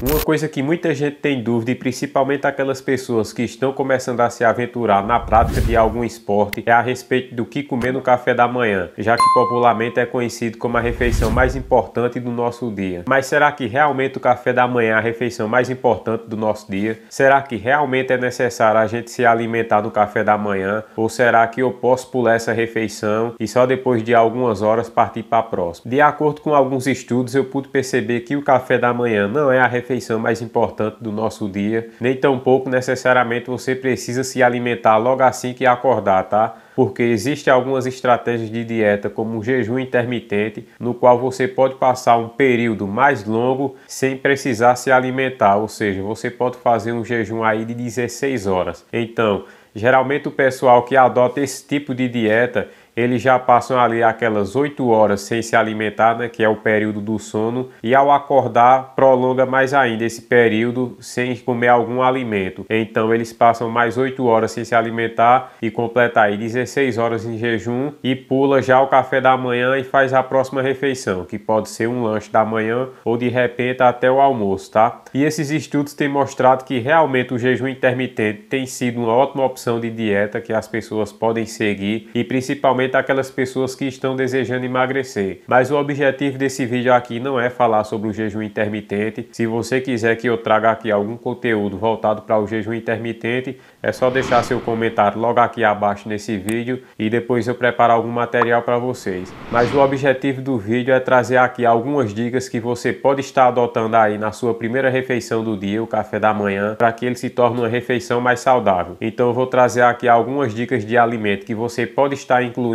Uma coisa que muita gente tem dúvida, e principalmente aquelas pessoas que estão começando a se aventurar na prática de algum esporte, é a respeito do que comer no café da manhã, já que popularmente é conhecido como a refeição mais importante do nosso dia. Mas será que realmente o café da manhã é a refeição mais importante do nosso dia? Será que realmente é necessário a gente se alimentar no café da manhã? Ou será que eu posso pular essa refeição e só depois de algumas horas partir para a próxima? De acordo com alguns estudos, eu pude perceber que o café da manhã não é a refeição mais importante do nosso dia, nem tampouco necessariamente você precisa se alimentar logo assim que acordar, tá? Porque existem algumas estratégias de dieta, como o jejum intermitente, no qual você pode passar um período mais longo sem precisar se alimentar, ou seja, você pode fazer um jejum aí de 16 horas. Então, geralmente o pessoal que adota esse tipo de dieta, eles já passam ali aquelas 8 horas sem se alimentar, né, que é o período do sono, e ao acordar prolonga mais ainda esse período sem comer algum alimento. Então eles passam mais 8 horas sem se alimentar e completa aí 16 horas em jejum e pula já o café da manhã e faz a próxima refeição, que pode ser um lanche da manhã ou de repente até o almoço, tá? E esses estudos têm mostrado que realmente o jejum intermitente tem sido uma ótima opção de dieta que as pessoas podem seguir, e principalmente aquelas pessoas que estão desejando emagrecer. Mas o objetivo desse vídeo aqui não é falar sobre o jejum intermitente. Se você quiser que eu traga aqui algum conteúdo voltado para o jejum intermitente, é só deixar seu comentário logo aqui abaixo nesse vídeo e depois eu preparo algum material para vocês. Mas o objetivo do vídeo é trazer aqui algumas dicas que você pode estar adotando aí na sua primeira refeição do dia, o café da manhã, para que ele se torne uma refeição mais saudável. Então eu vou trazer aqui algumas dicas de alimento que você pode estar incluindo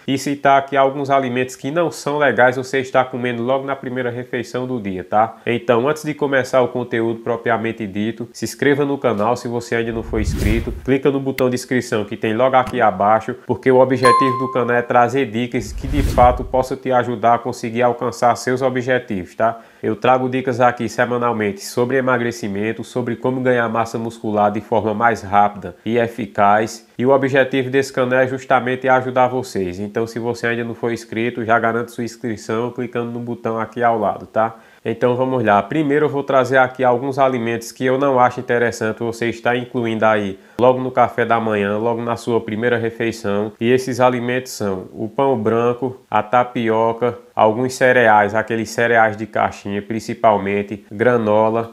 e citar aqui alguns alimentos que não são legais você estar comendo logo na primeira refeição do dia, tá? Então, antes de começar o conteúdo propriamente dito, se inscreva no canal se você ainda não for inscrito, clica no botão de inscrição que tem logo aqui abaixo, porque o objetivo do canal é trazer dicas que de fato possam te ajudar a conseguir alcançar seus objetivos, tá? Eu trago dicas aqui semanalmente sobre emagrecimento, sobre como ganhar massa muscular de forma mais rápida e eficaz. E o objetivo desse canal é justamente ajudar vocês. Então, se você ainda não for inscrito, já garante sua inscrição clicando no botão aqui ao lado, tá? Então vamos lá. Primeiro eu vou trazer aqui alguns alimentos que eu não acho interessante você estar incluindo aí logo no café da manhã, logo na sua primeira refeição. E esses alimentos são o pão branco, a tapioca, alguns cereais, aqueles cereais de caixinha, principalmente granola,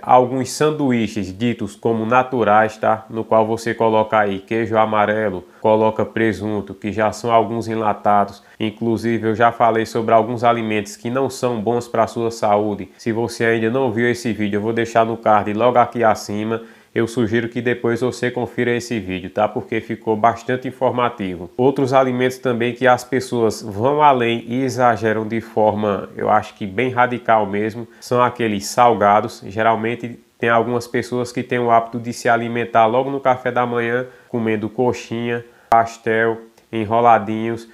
alguns sanduíches ditos como naturais, tá? No qual você coloca aí queijo amarelo, coloca presunto, que já são alguns enlatados. Inclusive eu já falei sobre alguns alimentos que não são bons para a sua saúde. Se você ainda não viu esse vídeo, eu vou deixar no card logo aqui acima. Eu sugiro que depois você confira esse vídeo, tá? Porque ficou bastante informativo. Outros alimentos também que as pessoas vão além e exageram de forma, eu acho que bem radical mesmo, são aqueles salgados. Geralmente tem algumas pessoas que têm o hábito de se alimentar logo no café da manhã, comendo coxinha, pastel, enroladinhos.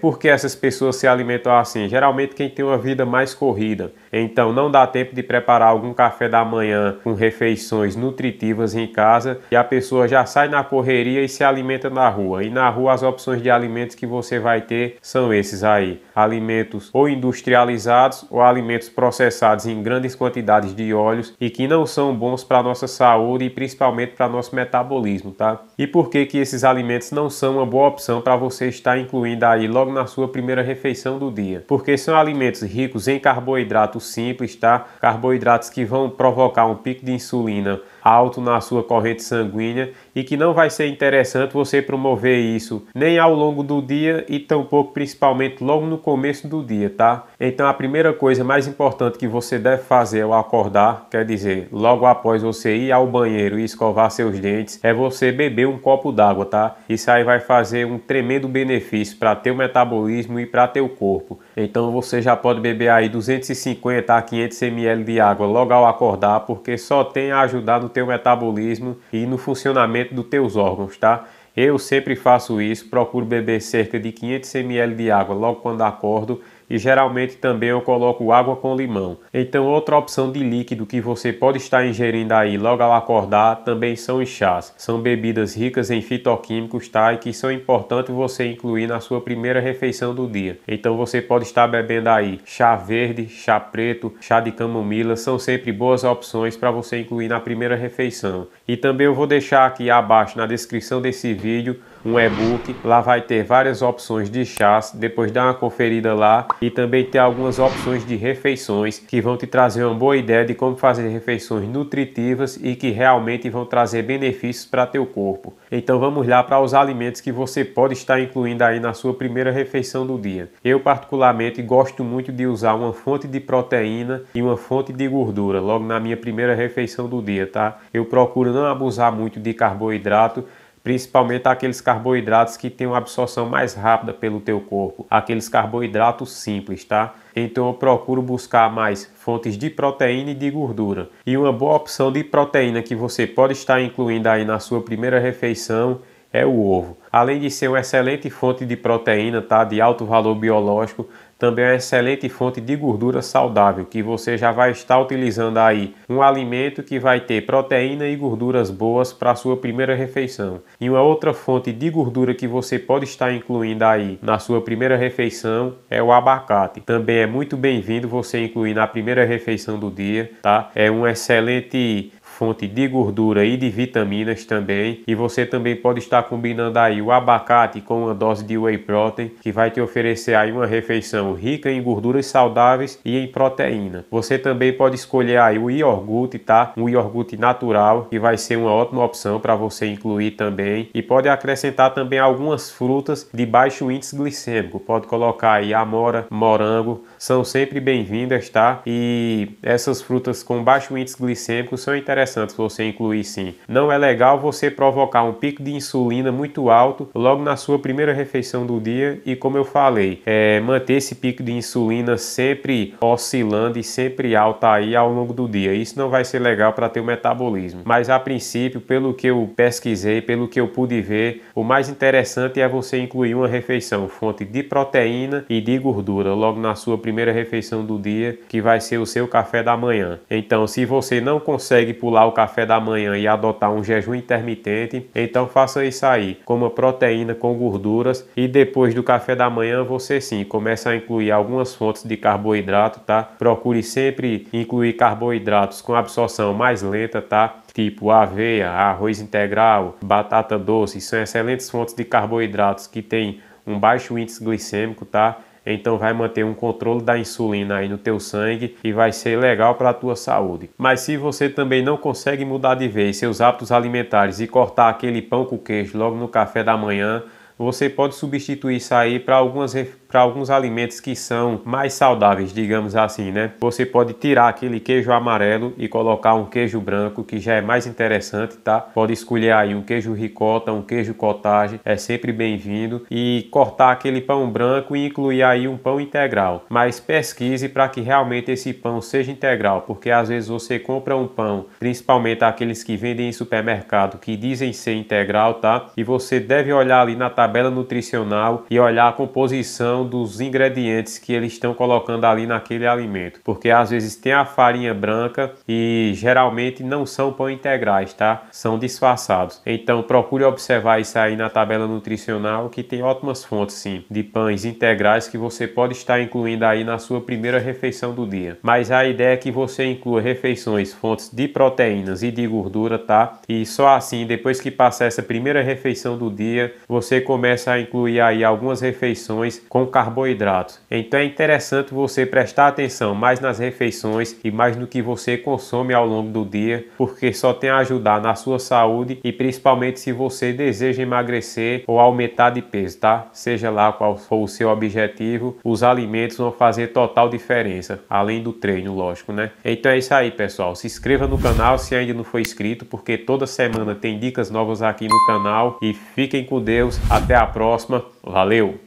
Por que essas pessoas se alimentam assim? Geralmente quem tem uma vida mais corrida, então não dá tempo de preparar algum café da manhã com refeições nutritivas em casa e a pessoa já sai na correria e se alimenta na rua. E na rua as opções de alimentos que você vai ter são esses aí: alimentos ou industrializados ou alimentos processados em grandes quantidades de óleos e que não são bons para a nossa saúde e principalmente para nosso metabolismo, tá? E por que que esses alimentos não são uma boa opção para você estar incluindo aí logo na sua primeira refeição do dia? Porque são alimentos ricos em carboidratos simples, tá? Carboidratos que vão provocar um pico de insulina alto na sua corrente sanguínea e que não vai ser interessante você promover isso nem ao longo do dia e tampouco principalmente logo no começo do dia, tá? Então a primeira coisa mais importante que você deve fazer ao acordar, quer dizer, logo após você ir ao banheiro e escovar seus dentes, é você beber um copo d'água, tá? Isso aí vai fazer um tremendo benefício para teu metabolismo e para teu corpo. Então você já pode beber aí 250 a 500 ml de água logo ao acordar, porque só tem a ajudar no teu metabolismo e no funcionamento dos teus órgãos, tá? Eu sempre faço isso, procuro beber cerca de 500 ml de água logo quando acordo e geralmente também eu coloco água com limão. Então outra opção de líquido que você pode estar ingerindo aí logo ao acordar também são os chás. São bebidas ricas em fitoquímicos, tá? E que são importantes você incluir na sua primeira refeição do dia. Então você pode estar bebendo aí chá verde, chá preto, chá de camomila, são sempre boas opções para você incluir na primeira refeição. E também eu vou deixar aqui abaixo na descrição desse vídeo um e-book, lá vai ter várias opções de chás, depois dá uma conferida lá e também tem algumas opções de refeições que vão te trazer uma boa ideia de como fazer refeições nutritivas e que realmente vão trazer benefícios para teu corpo. Então vamos lá para os alimentos que você pode estar incluindo aí na sua primeira refeição do dia. Eu particularmente gosto muito de usar uma fonte de proteína e uma fonte de gordura logo na minha primeira refeição do dia, tá? Eu procuro não abusar muito de carboidrato, principalmente aqueles carboidratos que têm uma absorção mais rápida pelo teu corpo, aqueles carboidratos simples, tá? Então eu procuro buscar mais fontes de proteína e de gordura. E uma boa opção de proteína que você pode estar incluindo aí na sua primeira refeição é o ovo. Além de ser uma excelente fonte de proteína, tá? De alto valor biológico, também é uma excelente fonte de gordura saudável, que você já vai estar utilizando aí um alimento que vai ter proteína e gorduras boas para a sua primeira refeição. E uma outra fonte de gordura que você pode estar incluindo aí na sua primeira refeição é o abacate. Também é muito bem-vindo você incluir na primeira refeição do dia, tá? É um excelente fonte de gordura e de vitaminas também, e você também pode estar combinando aí o abacate com uma dose de whey protein, que vai te oferecer aí uma refeição rica em gorduras saudáveis e em proteína. Você também pode escolher aí o iogurte, tá? Um iogurte natural, que vai ser uma ótima opção para você incluir também, e pode acrescentar também algumas frutas de baixo índice glicêmico. Pode colocar aí amora, morango, são sempre bem-vindas, tá? E essas frutas com baixo índice glicêmico são interessantes você incluir sim. Não é legal você provocar um pico de insulina muito alto logo na sua primeira refeição do dia e, como eu falei, manter esse pico de insulina sempre oscilando e sempre alta aí ao longo do dia. Isso não vai ser legal para teu metabolismo. Mas a princípio, pelo que eu pesquisei, pelo que eu pude ver, o mais interessante é você incluir uma refeição fonte de proteína e de gordura logo na sua primeira refeição do dia, que vai ser o seu café da manhã. Então, se você não consegue pular o café da manhã e adotar um jejum intermitente, então faça isso aí, coma proteína com gorduras e depois do café da manhã você sim começa a incluir algumas fontes de carboidrato, tá? Procure sempre incluir carboidratos com absorção mais lenta, tá? Tipo aveia, arroz integral, batata doce, são excelentes fontes de carboidratos que têm um baixo índice glicêmico, tá? Então vai manter um controle da insulina aí no teu sangue e vai ser legal para a tua saúde. Mas se você também não consegue mudar de vez seus hábitos alimentares e cortar aquele pão com queijo logo no café da manhã, você pode substituir isso aí para alguns alimentos que são mais saudáveis, digamos assim, né? Você pode tirar aquele queijo amarelo e colocar um queijo branco, que já é mais interessante, tá? Pode escolher aí um queijo ricota, um queijo cottage, é sempre bem-vindo, e cortar aquele pão branco e incluir aí um pão integral. Mas pesquise para que realmente esse pão seja integral, porque às vezes você compra um pão, principalmente aqueles que vendem em supermercado, que dizem ser integral, tá? E você deve olhar ali na tabela nutricional e olhar a composição dos ingredientes que eles estão colocando ali naquele alimento, porque às vezes tem a farinha branca e geralmente não são pão integrais, tá? São disfarçados. Então procure observar isso aí na tabela nutricional, que tem ótimas fontes sim de pães integrais que você pode estar incluindo aí na sua primeira refeição do dia. Mas a ideia é que você inclua refeições, fontes de proteínas e de gordura, tá? E só assim, depois que passar essa primeira refeição do dia, você começa a incluir aí algumas refeições com carboidratos. Então é interessante você prestar atenção mais nas refeições e mais no que você consome ao longo do dia, porque só tem a ajudar na sua saúde e principalmente se você deseja emagrecer ou aumentar de peso, tá? Seja lá qual for o seu objetivo, os alimentos vão fazer total diferença, além do treino, lógico, né? Então é isso aí, pessoal. Se inscreva no canal se ainda não for inscrito, porque toda semana tem dicas novas aqui no canal, e fiquem com Deus. Até a próxima. Valeu!